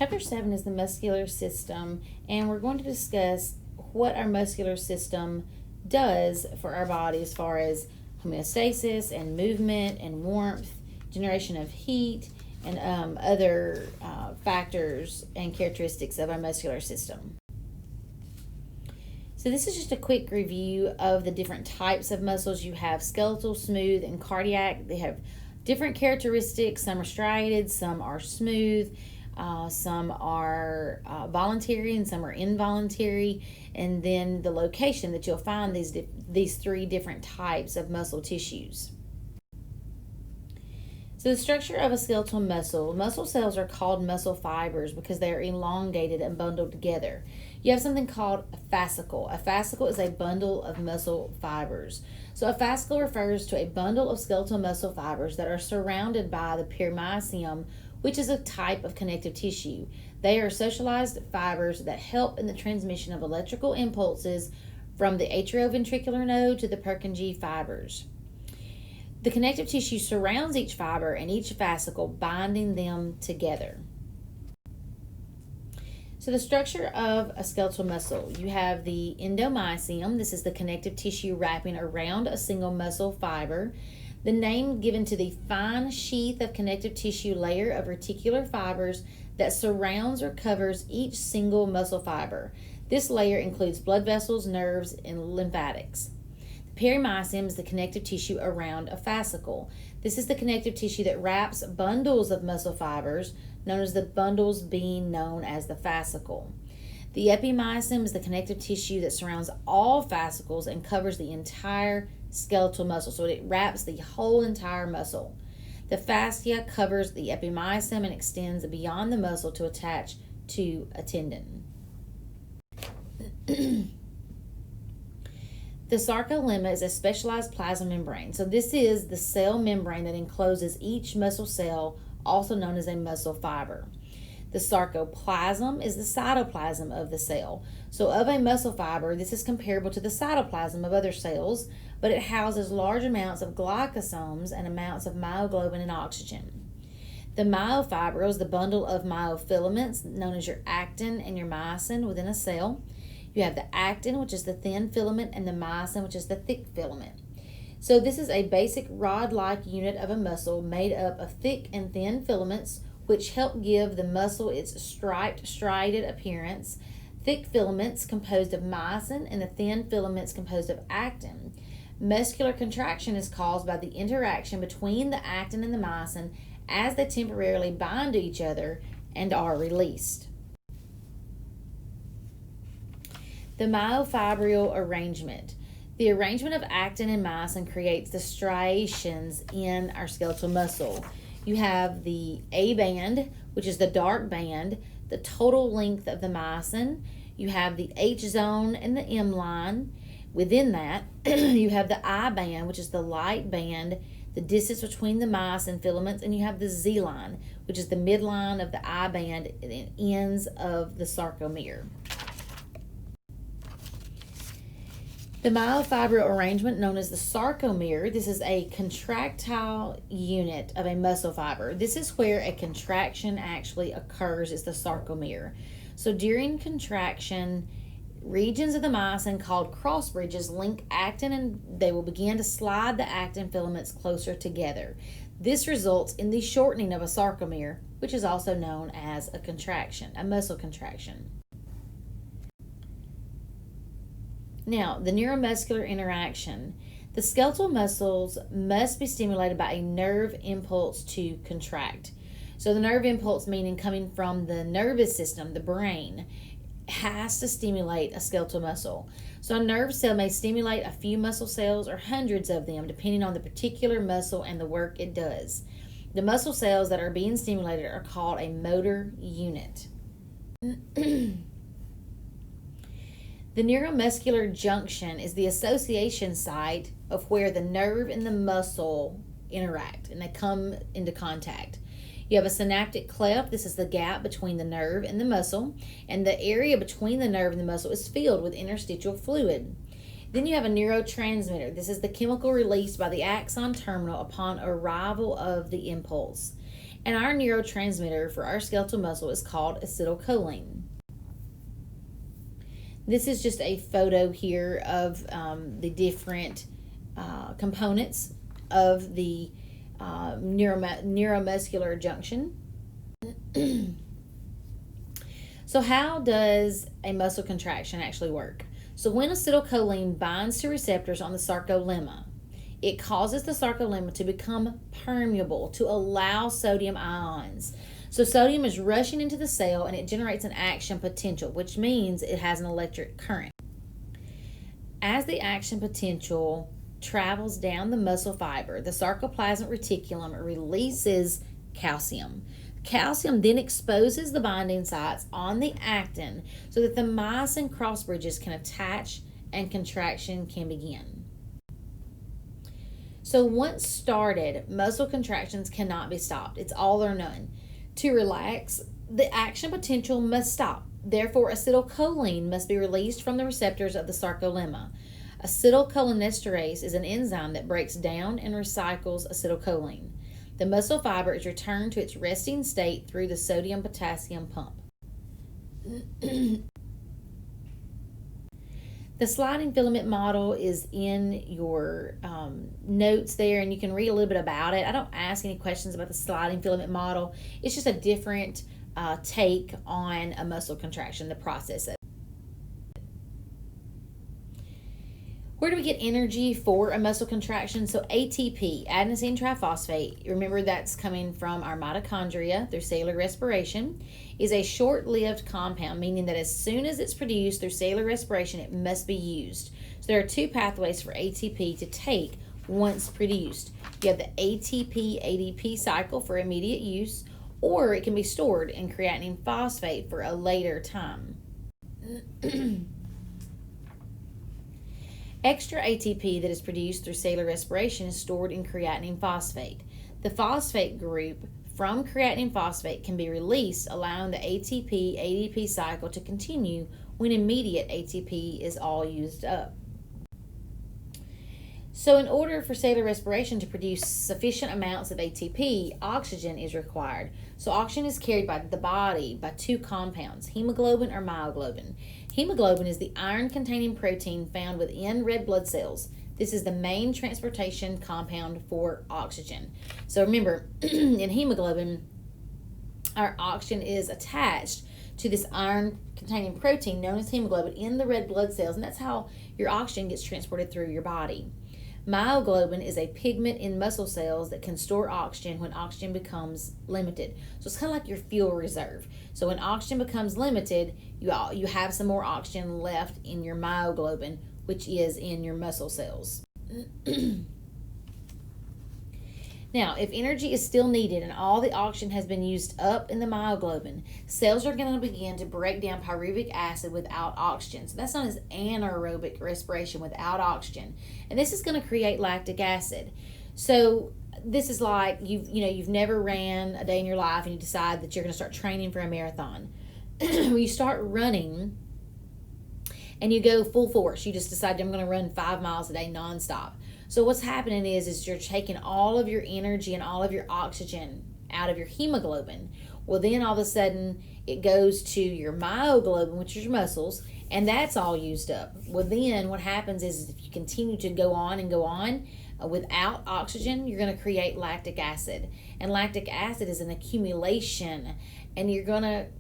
Chapter 7 is the muscular system, and we're going to discuss what our muscular system does for our body as far as homeostasis and movement and warmth, generation of heat, and other factors and characteristics of our muscular system. So this is just a quick review of the different types of muscles. You have skeletal, smooth, and cardiac. They have different characteristics. Some are striated, some are smooth, some are voluntary, and some are involuntary. And then the location that you'll find these three different types of muscle tissues. So the structure of a skeletal muscle cells are called muscle fibers because they are elongated and bundled together. You have something called a fascicle. A fascicle is a bundle of muscle fibers. So a fascicle refers to a bundle of skeletal muscle fibers that are surrounded by the perimysium, which is a type of connective tissue. They are socialized fibers that help in the transmission of electrical impulses from the atrioventricular node to the Purkinje fibers. The connective tissue surrounds each fiber and each fascicle, binding them together. So the structure of a skeletal muscle, you have the endomysium. This is the connective tissue wrapping around a single muscle fiber. The name given to the fine sheath of connective tissue layer of reticular fibers that surrounds or covers each single muscle fiber. This layer includes blood vessels, nerves, and lymphatics. Perimysium is the connective tissue around a fascicle. This is the connective tissue that wraps bundles of muscle fibers, known as the bundles being known as the fascicle. The epimysium is the connective tissue that surrounds all fascicles and covers the entire skeletal muscle, so it wraps the whole entire muscle. The fascia covers the epimysium and extends beyond the muscle to attach to a tendon. The sarcolemma is a specialized plasma membrane. So this is the cell membrane that encloses each muscle cell, also known as a muscle fiber. The sarcoplasm is the cytoplasm of the cell. So of a muscle fiber, this is comparable to the cytoplasm of other cells, but it houses large amounts of glycosomes and amounts of myoglobin and oxygen. The myofibril is the bundle of myofilaments, known as your actin and your myosin within a cell. You have the actin, which is the thin filament, and the myosin, which is the thick filament. So this is a basic rod-like unit of a muscle made up of thick and thin filaments, which help give the muscle its striped, striated appearance. Thick filaments composed of myosin and the thin filaments composed of actin. Muscular contraction is caused by the interaction between the actin and the myosin as they temporarily bind to each other and are released. The myofibril arrangement. The arrangement of actin and myosin creates the striations in our skeletal muscle. You have the A band, which is the dark band, the total length of the myosin. You have the H zone and the M line. Within that, you have the I band, which is the light band, the distance between the myosin filaments, and you have the Z line, which is the midline of the I band and ends of the sarcomere. The myofibril arrangement, known as the sarcomere, this is a contractile unit of a muscle fiber. This is where a contraction actually occurs, is the sarcomere. So during contraction, regions of the myosin called cross bridges link actin, and they will begin to slide the actin filaments closer together. This results in the shortening of a sarcomere, which is also known as a contraction, a muscle contraction. Now, the neuromuscular interaction. The skeletal muscles must be stimulated by a nerve impulse to contract. So the nerve impulse, meaning coming from the nervous system, the brain, has to stimulate a skeletal muscle. So a nerve cell may stimulate a few muscle cells or hundreds of them, depending on the particular muscle and the work it does. The muscle cells that are being stimulated are called a motor unit. The neuromuscular junction is the association site of where the nerve and the muscle interact and they come into contact. You have a synaptic cleft. This is the gap between the nerve and the muscle, and the area between the nerve and the muscle is filled with interstitial fluid. Then you have a neurotransmitter. This is the chemical released by the axon terminal upon arrival of the impulse. And our neurotransmitter for our skeletal muscle is called acetylcholine. This is just a photo here of the different components of the neuromuscular junction. So how does a muscle contraction actually work? So when acetylcholine binds to receptors on the sarcolemma, it causes the sarcolemma to become permeable to allow sodium ions. So sodium is rushing into the cell and it generates an action potential, which means it has an electric current. As the action potential travels down the muscle fiber, the sarcoplasmic reticulum releases calcium. Calcium then exposes the binding sites on the actin so that the myosin cross bridges can attach and contraction can begin. So once started, muscle contractions cannot be stopped. It's all or none. To relax, the action potential must stop. Therefore, acetylcholine must be released from the receptors of the sarcolemma. Acetylcholinesterase is an enzyme that breaks down and recycles acetylcholine. The muscle fiber is returned to its resting state through the sodium-potassium pump. The sliding filament model is in your notes there, and you can read a little bit about it. I don't ask any questions about the sliding filament model. It's just a different take on a muscle contraction, the process of it. Where do we get energy for a muscle contraction? So ATP, adenosine triphosphate, remember that's coming from our mitochondria through cellular respiration, is a short-lived compound, meaning that as soon as it's produced through cellular respiration, it must be used. So there are two pathways for ATP to take once produced. You have the ATP-ADP cycle for immediate use, or it can be stored in creatinine phosphate for a later time. Extra ATP that is produced through cellular respiration is stored in creatinine phosphate. The phosphate group from creatinine phosphate can be released, allowing the ATP-ADP cycle to continue when immediate ATP is all used up. So in order for cellular respiration to produce sufficient amounts of ATP, oxygen is required. So oxygen is carried by the body by two compounds, hemoglobin or myoglobin. Hemoglobin is the iron-containing protein found within red blood cells. This is the main transportation compound for oxygen. So remember, in hemoglobin, our oxygen is attached to this iron-containing protein known as hemoglobin in the red blood cells, and that's how your oxygen gets transported through your body. Myoglobin is a pigment in muscle cells that can store oxygen when oxygen becomes limited. So it's kind of like your fuel reserve. So when oxygen becomes limited, you have some more oxygen left in your myoglobin, which is in your muscle cells. Now, if energy is still needed and all the oxygen has been used up in the myoglobin, cells are going to begin to break down pyruvic acid without oxygen. So that's known as anaerobic respiration without oxygen. And this is going to create lactic acid. So this is like you've never ran a day in your life and you decide that you're going to start training for a marathon. When you start running and you go full force, you just decide I'm going to run 5 miles a day nonstop. So what's happening is you're taking all of your energy and all of your oxygen out of your hemoglobin. Well, then all of a sudden it goes to your myoglobin, which is your muscles, and that's all used up. Well, then what happens is if you continue to go on and go on without oxygen, you're going to create lactic acid. And lactic acid is an accumulation, and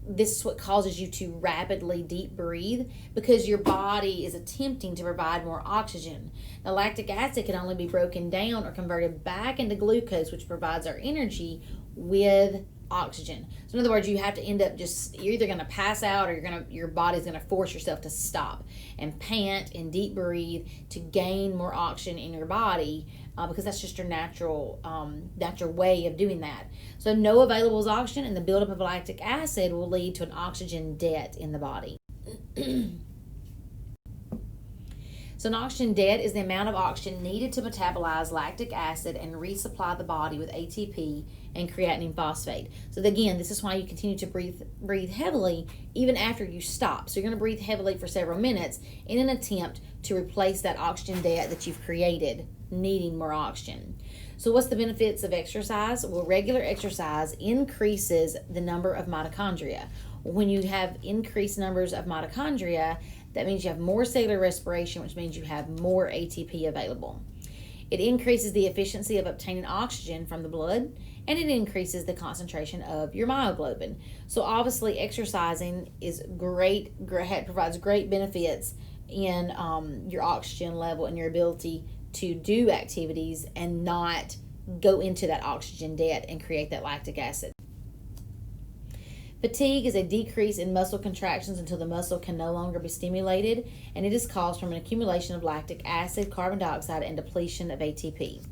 this is what causes you to rapidly deep breathe because your body is attempting to provide more oxygen. Now, lactic acid can only be broken down or converted back into glucose, which provides our energy with oxygen. So in other words, you have to end up you're either going to pass out or your body's going to force yourself to stop and pant and deep breathe to gain more oxygen in your body because that's just your natural way of doing that. So no available oxygen, and the buildup of lactic acid will lead to an oxygen debt in the body. So an oxygen debt is the amount of oxygen needed to metabolize lactic acid and resupply the body with ATP and creatinine phosphate. So again, this is why you continue to breathe heavily even after you stop. So you're going to breathe heavily for several minutes in an attempt to replace that oxygen debt that you've created needing more oxygen. So what's the benefits of exercise? Well, regular exercise increases the number of mitochondria. When you have increased numbers of mitochondria, that means you have more cellular respiration, which means you have more ATP available. It increases the efficiency of obtaining oxygen from the blood, and it increases the concentration of your myoglobin. So obviously exercising is great, provides great benefits in your oxygen level and your ability to do activities and not go into that oxygen debt and create that lactic acid. Fatigue is a decrease in muscle contractions until the muscle can no longer be stimulated, and it is caused from an accumulation of lactic acid, carbon dioxide, and depletion of ATP.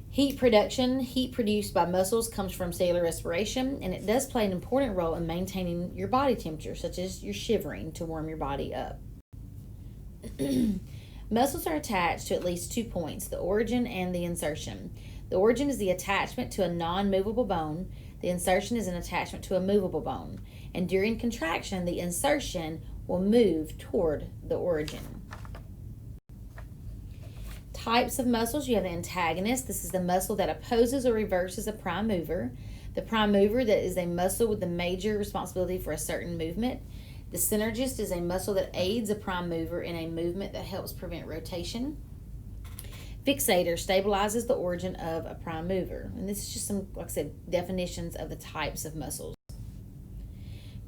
Heat production, heat produced by muscles, comes from cellular respiration, and it does play an important role in maintaining your body temperature, such as your shivering to warm your body up. Muscles are attached to at least 2 points, the origin and the insertion. The origin is the attachment to a non-movable bone. The insertion is an attachment to a movable bone. And during contraction, the insertion will move toward the origin. Types of muscles. You have the antagonist. This is the muscle that opposes or reverses a prime mover. The prime mover, that is a muscle with the major responsibility for a certain movement. The synergist is a muscle that aids a prime mover in a movement that helps prevent rotation. Fixator stabilizes the origin of a prime mover. And this is just some, like I said, definitions of the types of muscles.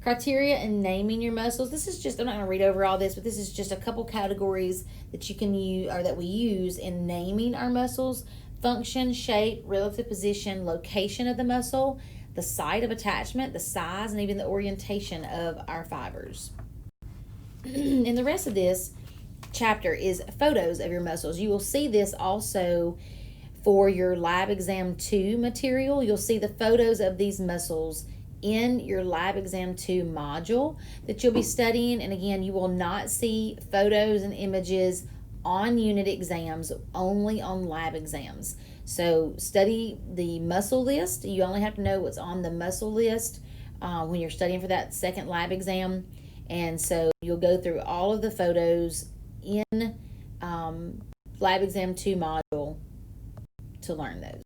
Criteria in naming your muscles. This is just, I'm not going to read over all this, but this is just a couple categories that you can use, or that we use in naming our muscles. Function, shape, relative position, location of the muscle, the site of attachment, the size, and even the orientation of our fibers. And the rest of this chapter is photos of your muscles. You will see this also for your Lab Exam 2 material. You'll see the photos of these muscles in your Lab Exam 2 module that you'll be studying. And again, you will not see photos and images on unit exams, only on lab exams. So study the muscle list. You only have to know what's on the muscle list when you're studying for that second lab exam. And so you'll go through all of the photos in Lab Exam 2 module to learn those.